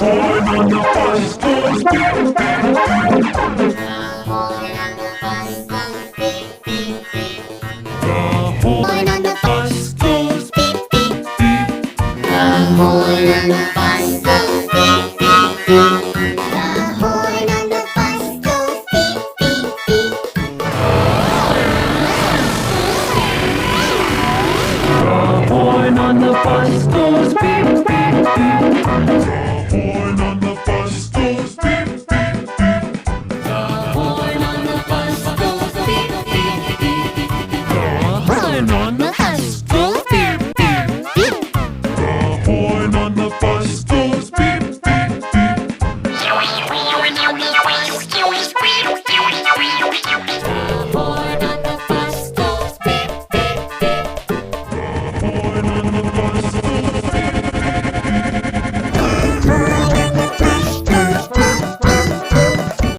horn on the bus goes beep, beep, beep. The horn on the bus goes beep, beep, beep. The horn on the bus goes beep, beep, beep. The horn on the bus goes beep, beep, beep. The horn on the bus goes beep, beep, beep. The horn on